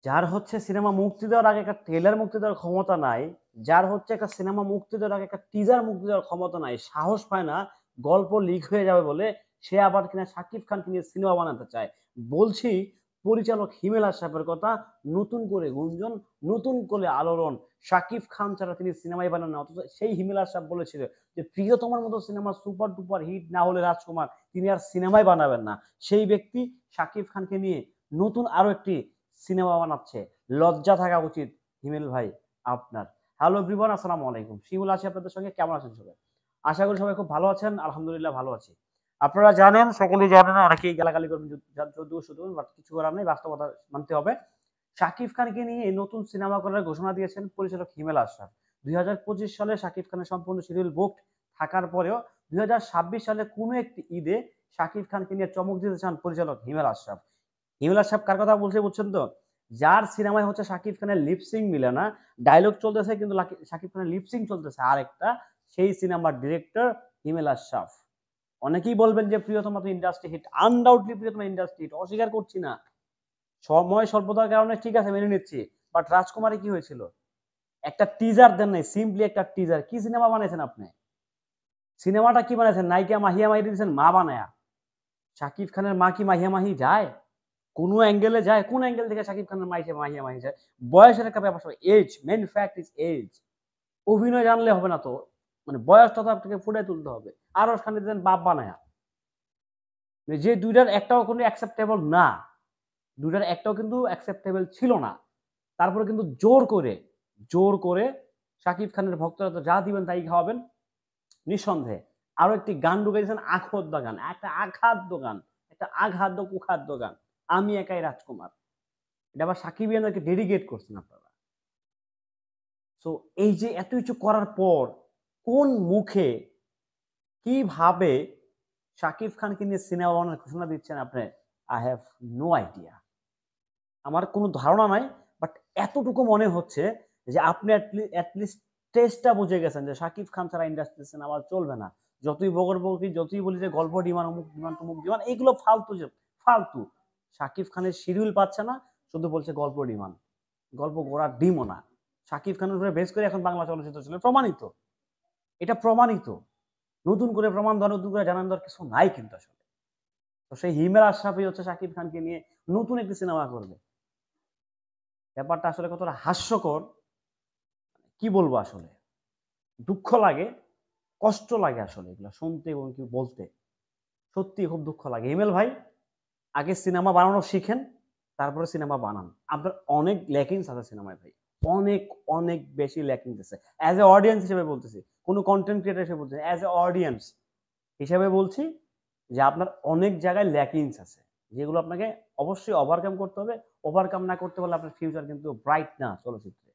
যার হচ্ছে সিনেমা মুক্তি দেওয়ার আগে একটা ট্রেলার মুক্তি দেওয়ার ক্ষমতা নাই, যার হচ্ছে একটা সিনেমা মুক্তি দেওয়ার আগে একটা টিজার মুক্তি দেওয়ার ক্ষমতা নাই, সাহস পায় না গল্প লিক হয়ে যাবে বলে সে আবার কিনা শাকিব খানকে নিয়ে সিনেমা বানাতে চায়। বলছি পরিচালক হিমেল আশরাফের কথা, নতুন করে গুঞ্জন, নতুন করে আলোড়ন। শাকিব খান ছাড়া তিনি সিনেমাই বানান না। অথচ সেই হিমেল আশরাফ বলেছিল যে প্রিয়তমার মতো সিনেমা সুপার ডুপার হিট না হলে রাজকুমার তিনি আর সিনেমাই বানাবেন না। সেই ব্যক্তি শাকিব খানকে নিয়ে নতুন আরো একটি সিনেমা বানাচ্ছে। লজ্জা থাকা উচিত হিমেল ভাই আপনার। হ্যালো এভরিওয়ান, আসসালামু আলাইকুম। শিমুল আছি আপনাদের সঙ্গে। কেমন আছেন সবাই? আশা করি সবাই খুব ভালো আছেন। আলহামদুলিল্লাহ ভালো আছি। আপনারা জানেন, সকলেই জানেন, অনেকেই গালাগালি করবেন যদিও শুধু, বাট কিছু করার নেই, বাস্তবতা মানতে হবে। শাকিব খানকে নিয়ে নতুন সিনেমা করার ঘোষণা দিয়েছেন পরিচালক হিমেল আশরাফ। ২০২৫ সালে শাকিব খানের সম্পূর্ণ শিডিউল বুকড থাকার পরেও ২০২৬ সালে কোনো একটি ঈদে শাকিব খানকে নিয়ে চমক দিতে চান পরিচালক হিমেল আশরাফ। হিমেল আশরাফ কার কথা বলছে বুঝছেন তো? যার সিনেমায় হচ্ছে শাকিব খানের লিপসিং মিলে না, ডায়লগ চলতেছে কিন্তু শাকিব খানের লিপসিং চলতেছে আরেকটা, সেই সিনেমার ডিরেক্টর হিমেল আশরাফ। অনেকেই বলবেন যে প্রিয়তমা তো ইন্ডাস্ট্রি হিট, আনডাউটলি প্রিয়তমা ইন্ডাস্ট্রি হিট, অস্বীকার করছি না। সময় স্বল্পতার কারণে ঠিক আছে মেনে নিচ্ছি, বাট রাজকুমারে কি হয়েছিল? একটা টিজার দেন নাই, সিম্পলি একটা টিজার। কি সিনেমা বানাইছেন আপনি? সিনেমাটা কি বানাইছেন? নায়িকা মাহিয়া মাহি দিয়েছেন মা বানায়া। শাকিব খানের মা কি মাহিয়া মাহি যায়? কোনো অ্যাঙ্গেলে যায়? কোন অ্যাঙ্গেল থেকে শাকিব খানের মাহিয়া মাহি যায়? বয়সের একটা ব্যাপার, age, main fact is age. অভিনয় জানলে হবে না তো, মানে বয়সটা তো আপনাকে ফুটায় তুলতে হবে। আরশ খান দিতেন বাপ বানায়া, যে দুইটার একটাও কোনো অ্যাকসেপ্টেবল না, দুইটার একটাও কিন্তু অ্যাকসেপ্টেবল ছিল না। তারপরে কিন্তু জোর করে শাকিব খানের ভক্তরা তো যা দিবেন তাই খাওয়াবেন নিঃসন্দেহে। আরো একটি গান ঢুকে দিয়েছেন, আখদ্য গান, একটা আখাদ্য গান, একটা আঘাদ্য কুখাদ্য গান, আমি একাই রাজকুমার। এটা আবার সাকিবিয়ানদেরকে ডেডিকেট করছেন আপনারা। সো এই যে এত কিছু করার পর কোন মুখে, কিভাবে শাকিব খানকে নিয়ে সিনেমা বানানোর ঘোষণা দিচ্ছেন আপনি? I have no idea. আমার কোনো ধারণা নাই, বাট এতটুকু মনে হচ্ছে যে আপনি অ্যাটলিস্ট টেস্টটা বুঝে গেছেন যে শাকিব খান ছাড়া ইন্ডাস্ট্রি সিনেমা চলবে না। যতই বগর-বগরি, যতই বলি যে গল্প ডিমান্ড, অমুক ডিমান্ড, তমুক ডিমান্ড, এগুলো ফালতু, ফালতু। শাকিব খানের শিডিউল পাচ্ছে না, শুধু বলছে গল্প ডিমান্ড। গল্প গোড়ার ডিমও না। শাকিব খানের উপরে বেস করে এখন বাংলা চলচ্চিত্র চলে, প্রমাণিত। এটা প্রমাণিত। নতুন করে প্রমাণ দেওয়া, নতুন করে জানান দেওয়ার কিছু নাই কিন্তু আসলে। তো সেই হিমেল আশরাফই হচ্ছে শাকিব খানকে নিয়ে নতুন একটি সিনেমা করবে। ব্যাপারটা আসলে কতটা হাস্যকর, কি বলবো আসলে। দুঃখ লাগে, কষ্ট লাগে আসলে এগুলা শুনতে এবং কি বলতে। সত্যিই খুব দুঃখ লাগে। হিমেল ভাই, আগে সিনেমা বানানো শিখেন, তারপরে সিনেমা বানান। আপনার অনেক ল্যাকিংস আছে সিনেমায় ভাই। অনেক, অনেক বেশি ল্যাকিংস আছে। অ্যাজ এ অডিয়েন্স হিসেবে বলতেছি। কোন কনটেন্ট ক্রিয়েটর হিসেবে বলতেছি, অ্যাজ এ অডিয়েন্স হিসেবে বলছি যে আপনার অনেক জায়গায় ল্যাকিংস আছে। যেগুলো আপনাকে অবশ্যই ওভারকাম করতে হবে। ওভারকাম না করতে পারলে আপনার ফিউচার কিন্তু ব্রাইট না চলচ্চিত্রে।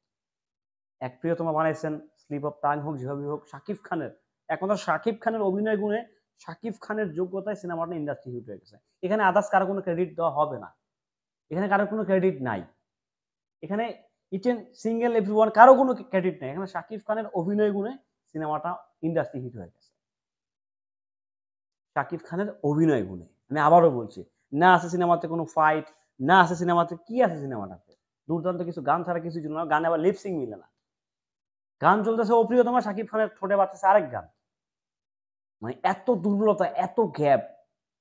এক প্রিয়তমা বানাইছেন, স্লিপ অফ টাং হোক, যেভাবে হোক, শাকিব খানের, একমাত্র শাকিব খানের অভিনয় গুণে, শাকিব খানের যোগ্যতায় সিনেমাটা ইন্ডাস্ট্রি হিট হয়ে গেছে। এখানে আদার্স কারো কোনো ক্রেডিট দেওয়া হবে না। এখানে কারো কোনো ক্রেডিট নাই। এখানে ইচ এন্ড সিঙ্গেল এভরিওয়ান, কারো কোনো ক্রেডিট নাই। এখানে শাকিব খানের অভিনয় গুণে সিনেমাটা ইন্ডাস্ট্রি হিট হয়ে গেছে। শাকিব খানের অভিনয় গুণে। আমি আবারও বলছি, না আছে সিনেমাতে কোনো ফাইট, না আছে সিনেমাতে, কি আছে সিনেমাটাতে? দুর্দান্ত কিছু গান ছাড়া কিছু ছিল না। গানে আবার লিপসিং মিলে না। গান চলতেছে অপ্রিয়তমা, শাকিব খানের ঠোঁটে বাজতেছে আরেক গান। মানে এত দুর্বলতা, এত গ্যাপ।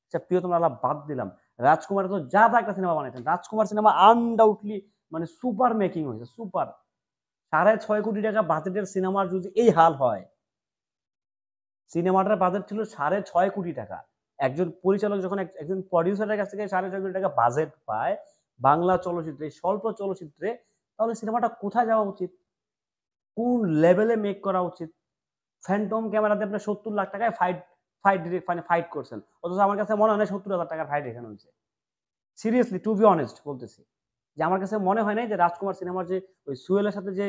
আচ্ছা প্রিয়তমা আলাপ বাদ দিলাম। রাজকুমার তো যা তা একটা সিনেমা বানাইছেন। রাজকুমার সিনেমা আনডাউটলি মানে সুপার মেকিং হয়েছে, সুপার। ৬.৫ কোটি টাকা বাজেটের সিনেমার যদি এই হাল হয়, সিনেমাটার বাজেট ছিল ৬.৫ কোটি টাকা। একজন পরিচালক যখন একজন প্রডিউসারের কাছ থেকে ৬.৫ কোটি টাকা বাজেট পায় বাংলা চলচ্চিত্রে, স্বল্প চলচ্চিত্রে, তাহলে সিনেমাটা কোথায় যাওয়া উচিত? কোন লেভেলে মেক করা উচিত? ফ্যান্টম ক্যামেরাতে আপনি ৭০ লাখ টাকায় ফাইট করছেন, অথচ আমার কাছে মনে হয় না ৭০,০০০ টাকার ফাইট এখানে হয়েছে। সিরিয়াসলি, টু বি অনেস্ট বলতেছি, যে আমার কাছে মনে হয় নাই যে রাজকুমার সিনেমার যে ওই সুয়েলের সাথে যে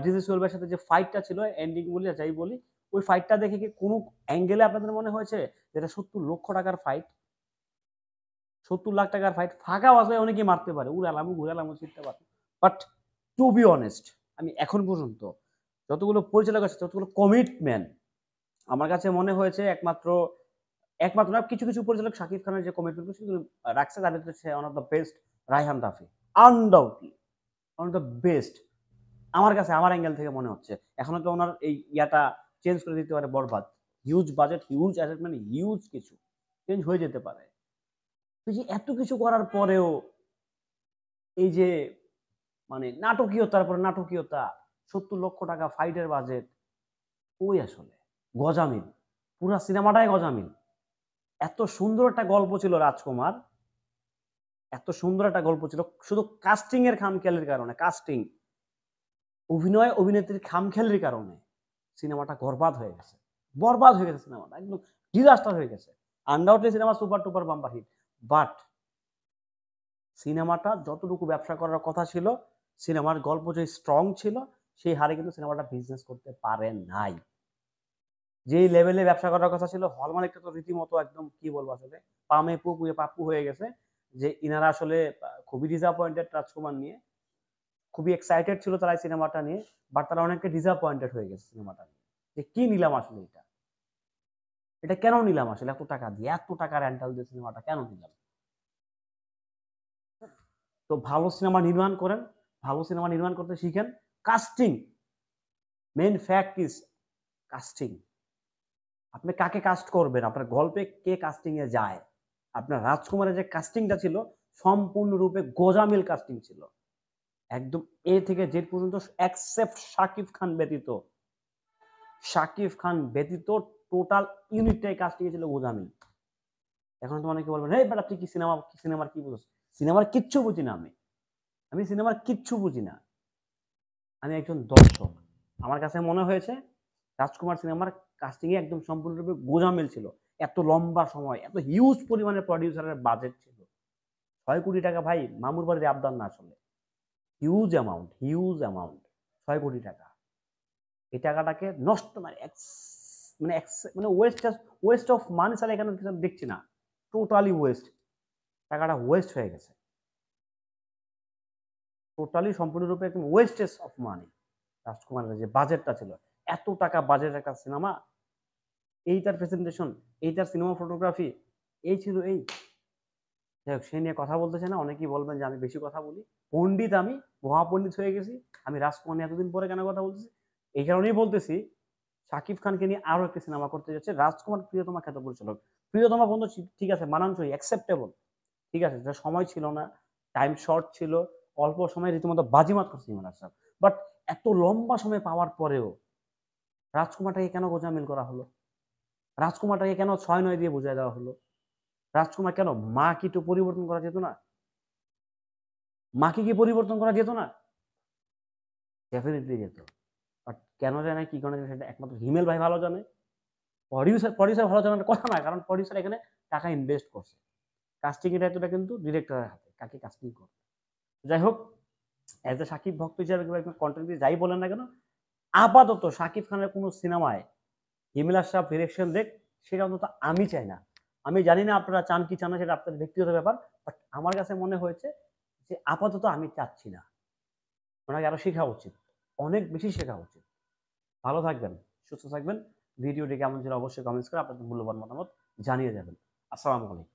ডিজে সুয়েল ভাইয়ের সাথে যে ফাইটটা ছিল, এন্ডিং বলি যাই বলি, ওই ফাইটটা দেখে কি কোনো অ্যাঙ্গেলে আপনাদের মনে হয়েছে যে এটা ৭০ লক্ষ টাকার ফাইট, ৭০ লাখ টাকার ফাইট? ফাঁকা বাজায় অনেকেই মারতে পারে, উড়ালামু ঘুরালামু ছিটতে পারে, বাট টু বি অনেস্ট, আমি এখন পর্যন্ত যতগুলো পরিচালক আছে, যতগুলো কমিটমেন্ট আমার কাছে মনে হয়েছে, একমাত্র একমাত্র না, কিছু কিছু পরিচালক শাকিব খানের যে কমিটমেন্ট সেগুলো রাখছে, তার ভিতরে সে one of the best Raihan Rafi, undoubtedly. One of the best আমার কাছে, আমার অ্যাঙ্গেল থেকে মনে হচ্ছে। এখনো তো ওনার এই ইয়াটা চেঞ্জ করে দিতে পারে বরবাদ। হিউজ বাজেট, হিউজ অ্যাসেট, মানে হিউজ কিছু চেঞ্জ হয়ে যেতে পারে। তো যে এত কিছু করার পরেও এই যে মানে নাটকীয়তার পর নাটকীয়তা, ৭০ লক্ষ টাকা ফাইটের বাজেট, ওই আসলে গজামিল, পুরা সিনেমাটাই গজামিল। এত সুন্দর একটা গল্প ছিল রাজকুমার, এত সুন্দর একটা গল্প ছিল, শুধু কাস্টিং এর খামখেয়ালির কারণে, কাস্টিং, অভিনয় অভিনেত্রীর খামখেয়ালির কারণে সিনেমাটা বরবাদ হয়ে গেছে, বরবাদ হয়ে গেছে সিনেমাটা, একদম ডিজাস্টার হয়ে গেছে। Undoubtedly cinema super duper bumper hit, but সিনেমাটা যতটুকু ব্যবসা করার কথা ছিল, সিনেমার গল্প যে স্ট্রং ছিল, সেই হারে কিন্তু সিনেমাটা বিজনেস করতে পারে নাই। যেই লেভেলে ব্যবসা করার কথা ছিল, হল মালিকটা তো রীতিমতো একদম কি বলবো আসলে পামে পুয়ে পাপ্পু হয়ে গেছে, যে ইনারা আসলে খুবই ডিসঅ্যাপয়েন্টেড রাজকুমার নিয়ে, খুবই এক্সাইটেড ছিল তারা সিনেমাটা নিয়ে, বাট তারা অনেকটা ডিসঅ্যাপয়েন্টেড হয়ে গেছে সিনেমাটা নিয়ে, যে কি নিলাম আসলে এটা, এটা কেন নিলাম আসলে, এত টাকা দিয়ে, এত টাকা রেন্টাল দিয়ে সিনেমাটা কেন নিলাম। তো ভালো সিনেমা নির্মাণ করেন, ভালো সিনেমা নির্মাণ করতে শিখেন। Casting, main fact is casting. আপনি কাকে কাস্ট করবেন, আপনার গল্পে কে কাস্টিং এ যায়। আপনার রাজকুমারের যে কাস্টিংটা ছিল, সম্পূর্ণরূপে গোজামিল কাস্টিং ছিল, একদম এ থেকে জেড পর্যন্ত, এক্সেপ্ট শাকিব খান ব্যতীত, শাকিব খান ব্যতীত টোটাল ইউনিটটাই কাস্টিং ছিল গোজামিল। এখন তো অনেকে বলবেন, এই বেটা তুই কি সিনেমার কি বুঝছ, সিনেমার কিচ্ছু বুঝি না আমি, আমি সিনেমার কিচ্ছু বুঝি না, আমি একজন দর্শক। আমার কাছে মনে হয়েছে রাজকুমার সিনেমার কাস্টিং এ একদম সম্পূর্ণরূপে গোজামিল ছিল। এত লম্বা সময়, এত হিউজ পরিমাণের প্রডিউসারের বাজেট ছিল, ৬ কোটি টাকা ভাই মামুর বাড়ির আবদার না আসলে, হিউজ অ্যামাউন্ট, হিউজ অ্যামাউন্ট, ৬ কোটি টাকা। এই টাকাটাকে নষ্ট মানে মানে মানে ওয়েস্ট অফ মানি ছাড়া এখানে কিছু দেখছি না, টোটালি ওয়েস্ট, টাকাটা ওয়েস্ট হয়ে গেছে, টোটালি সম্পূর্ণরূপে একদম ওয়েস্টেজ অফ মানি। রাজকুমারের যে বাজেটটা ছিল, এত টাকা বাজেটের একটা সিনেমা, এইটার প্রেজেন্টেশন, এইটার সিনেমা ফটোগ্রাফি, এই ছিল এই। যাই হোক, সে নিয়ে কথা বলতেছে না, অনেকেই বলবেন যে আমি বেশি কথা বলি, পণ্ডিত আমি, মহাপণ্ডিত হয়ে গেছি। আমি রাজকুমার নিয়ে এতদিন পরে কেন কথা বলতেছি, এই কারণেই বলতেছি, শাকিব খানকে নিয়ে আরো একটা সিনেমা করতে যাচ্ছে রাজকুমার, প্রিয়তমা খ্যাত পরিচালক। প্রিয়তমা বন্ধু ঠিক আছে, মানানসই, অ্যাকসেপ্টেবল, ঠিক আছে, যেটা সময় ছিল না, টাইম শর্ট ছিল, অল্প সময় রীতিমতো বাজিমাত করছে ইমরান আশরাফ, বাট এত লম্বা সময় পাওয়ার পরেও রাজকুমারটাকে কেন গোজামিল করা হলো, রাজকুমারটাকে কেন ৬-৯ দিয়ে বুঝাই দেওয়া হলো, রাজকুমার কেন, মা কি একটু পরিবর্তন করা যেত না, মাকে কি পরিবর্তন করা যেত না, ডেফিনেটলি যেত, বাট কেন জানে, কি কারণে সেটা একমাত্র হিমেল ভাই ভালো জানে। প্রডিউসার ভালো জানার কথা না, কারণ প্রডিউসার এখানে টাকা ইনভেস্ট করছে, কাস্টিং এর দায়িত্বটা কিন্তু ডিরেক্টরের হাতে, কাকে কাস্টিং করবে। যাই হোক, এজ এ সাকিব ভক্ত হিসেবে কন্টেন্ট দিয়ে যাই বলেন না কেন, আপাতত সাকিব খানের কোনো সিনেমায় হিমেল আশরাফ ডিরেকশন দেখ, সেটা অন্তত আমি চাই না। আমি জানি না আপনারা চান কি চান না, সেটা আপনাদের ব্যক্তিগত ব্যাপার, বাট আমার কাছে মনে হয়েছে যে আপাতত আমি চাচ্ছি না, ওনাকে আরো শেখা উচিত, অনেক বেশি শেখা উচিত। ভালো থাকবেন, সুস্থ থাকবেন। ভিডিওটি কেমন ছিল অবশ্যই কমেন্টস করে আপনাদের মূল্যবান মতামত জানিয়ে যাবেন। আসসালামু আলাইকুম।